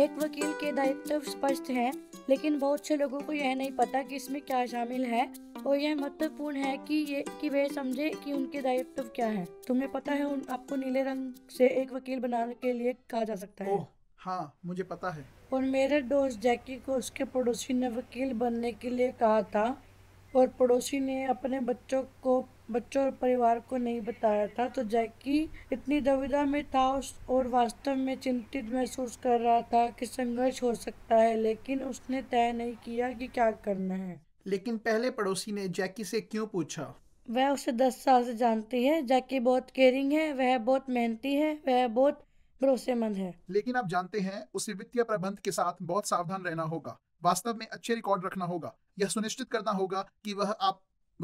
एक वकील के दायित्व स्पष्ट हैं, लेकिन बहुत से लोगों को यह नहीं पता कि इसमें क्या शामिल है, और यह महत्वपूर्ण है कि वे समझे कि उनके दायित्व क्या है। तुम्हें पता है आपको नीले रंग से एक वकील बनाने के लिए कहा जा सकता है। ओह हाँ, मुझे पता है। और मेरे दोस्त जैकी को उसके पड़ोसी ने वकील बनने के लिए कहा था, और पड़ोसी ने अपने बच्चों और परिवार को नहीं बताया था। तो जैकी इतनी दुविधा में था और वास्तव में चिंतित महसूस कर रहा था कि संघर्ष हो सकता है, लेकिन उसने तय नहीं किया कि क्या करना है। लेकिन पहले पड़ोसी ने जैकी से क्यों पूछा? वह उसे 10 साल से जानती है। जैकी बहुत केयरिंग है, वह बहुत मेहनती है, वह बहुत भरोसेमंद है। लेकिन आप जानते हैं, उसे वित्तीय प्रबंध के साथ बहुत सावधान रहना होगा। वास्तव में अच्छे रिकॉर्ड रखना होगा। यह सुनिश्चित करना होगा कि वह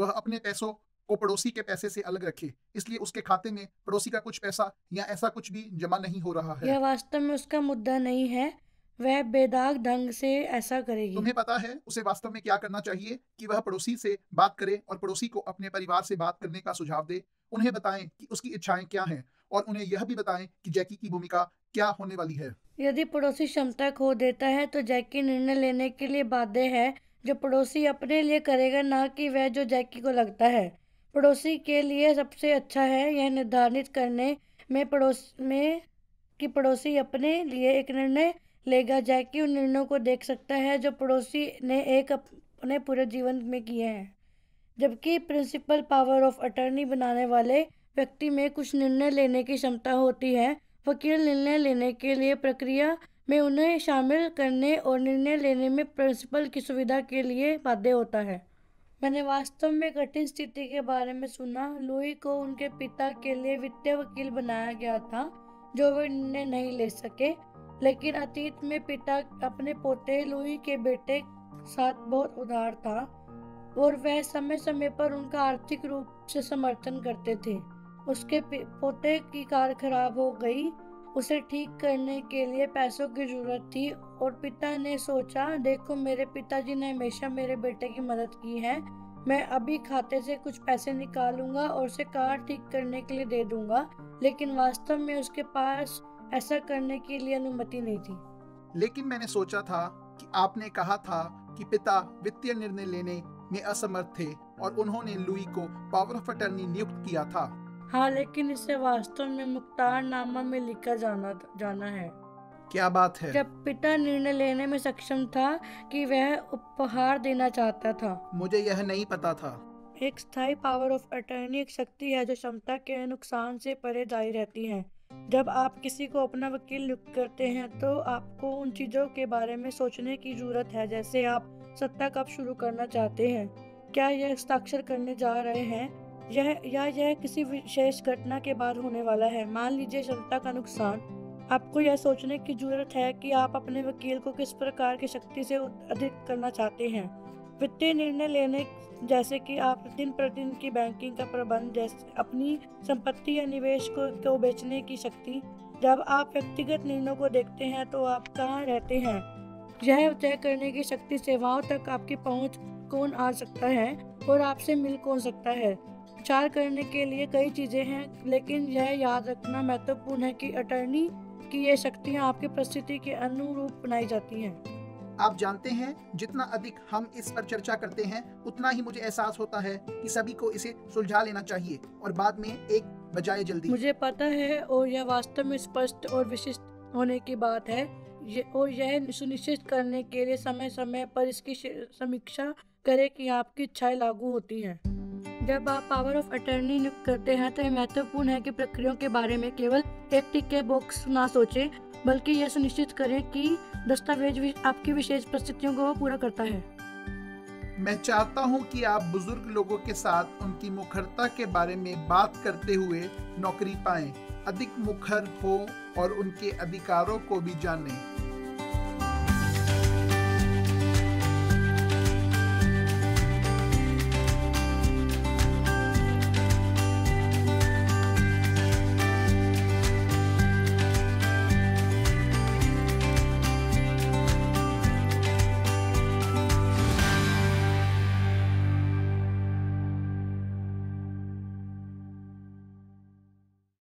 अपने पैसों को पड़ोसी के पैसे से अलग रखे, इसलिए उसके खाते में पड़ोसी का कुछ पैसा या ऐसा कुछ भी जमा नहीं हो रहा है। यह वास्तव में उसका मुद्दा नहीं है, वह बेदाग ढंग से ऐसा करेगी। तुम्हें पता है उसे वास्तव में क्या करना चाहिए? कि वह पड़ोसी से बात करे और पड़ोसी को अपने परिवार से बात करने का सुझाव दे। उन्हें बताएं कि उसकी इच्छाएं क्या हैं, और उन्हें यह भी बताएं कि जैकी की भूमिका क्या होने वाली है। यदि पड़ोसी क्षमता खो देता है तो जैकी निर्णय लेने के लिए बाध्य है, जो पड़ोसी अपने लिए करेगा, ना कि वह जो जैकी को लगता है पड़ोसी के लिए सबसे अच्छा है। यह निर्धारित करने में कि पड़ोसी अपने लिए एक निर्णय लेगा। जैकी उन निर्णयों को देख सकता है जो पड़ोसी ने अपने पूरे जीवन में किए हैं, जबकि प्रिंसिपल पावर ऑफ अटर्नी बनाने वाले व्यक्ति में कुछ निर्णय लेने की क्षमता होती है। वकील निर्णय लेने के लिए प्रक्रिया में उन्हें शामिल करने और निर्णय लेने में प्रिंसिपल की सुविधा के लिए बाध्य होता है। मैंने वास्तव में कठिन स्थिति के बारे में सुना। लुई को उनके पिता के लिए वित्तीय वकील बनाया गया था, जो वे निर्णय नहीं ले सके। लेकिन अतीत में पिता अपने पोते लुई के बेटे साथ बहुत उदार था, और वह समय समय पर उनका आर्थिक रूप से समर्थन करते थे। उसके पोते की कार खराब हो गई, उसे ठीक करने के लिए पैसों की जरूरत थी, और पिता ने सोचा, देखो, मेरे पिताजी ने हमेशा मेरे बेटे की मदद की है, मैं अभी खाते से कुछ पैसे निकालूंगा और उसे कार ठीक करने के लिए दे दूंगा। लेकिन वास्तव में उसके पास ऐसा करने के लिए अनुमति नहीं थी। लेकिन मैंने सोचा था कि आपने कहा था कि पिता वित्तीय निर्णय लेने में असमर्थ थे और उन्होंने लुई को पावर ऑफ अटर्नी नियुक्त किया था। हाँ, लेकिन इसे वास्तव में मुख्तारनामा में लिखा जाना है। क्या बात है? जब पिता निर्णय लेने में सक्षम था कि वह उपहार देना चाहता था। मुझे यह नहीं पता था। एक स्थायी पावर ऑफ अटर्नी एक शक्ति है जो क्षमता के नुकसान से परे जारी रहती है। जब आप किसी को अपना वकील नियुक्त करते हैं तो आपको उन चीजों के बारे में सोचने की जरूरत है, जैसे आप सत्ता कब शुरू करना चाहते हैं, क्या यह हस्ताक्षर करने जा रहे हैं, यह किसी विशेष घटना के बाद होने वाला है। मान लीजिए क्षमता का नुकसान। आपको यह सोचने की जरूरत है कि आप अपने वकील को किस प्रकार की शक्ति से अधिक करना चाहते हैं। वित्तीय निर्णय लेने, जैसे कि आप दिन प्रतिदिन की बैंकिंग का प्रबंध, जैसे अपनी संपत्ति या निवेश को बेचने की शक्ति। जब आप व्यक्तिगत निर्णयों को देखते हैं तो आप कहाँ रहते हैं, यह तय करने की शक्ति। सेवाओं तक आपकी पहुंच, कौन आ सकता है और आपसे मिल कौन सकता है। विचार करने के लिए कई चीजें हैं, लेकिन यह याद रखना महत्वपूर्ण है कि अटर्नी की ये शक्तियाँ आपकी परिस्थिति के अनुरूप बनाई जाती हैं। आप जानते हैं, जितना अधिक हम इस पर चर्चा करते हैं, उतना ही मुझे एहसास होता है कि सभी को इसे सुलझा लेना चाहिए, और बाद में एक बजाय जल्दी। मुझे पता है, और यह वास्तव में स्पष्ट और विशिष्ट होने की बात है, और यह सुनिश्चित करने के लिए समय समय पर इसकी समीक्षा करें कि आपकी इच्छाएं लागू होती हैं। जब आप पावर ऑफ अटर्नी नियुक्त करते हैं तो यह महत्वपूर्ण है कि प्रक्रियाओं के बारे में केवल एक टिक के बॉक्स ना सोचें, बल्कि यह सुनिश्चित करें कि दस्तावेज आपकी विशेष परिस्थितियों को पूरा करता है। मैं चाहता हूं कि आप बुजुर्ग लोगों के साथ उनकी मुखरता के बारे में बात करते हुए नौकरी पाएं, अधिक मुखर हो और उनके अधिकारों को भी जानें।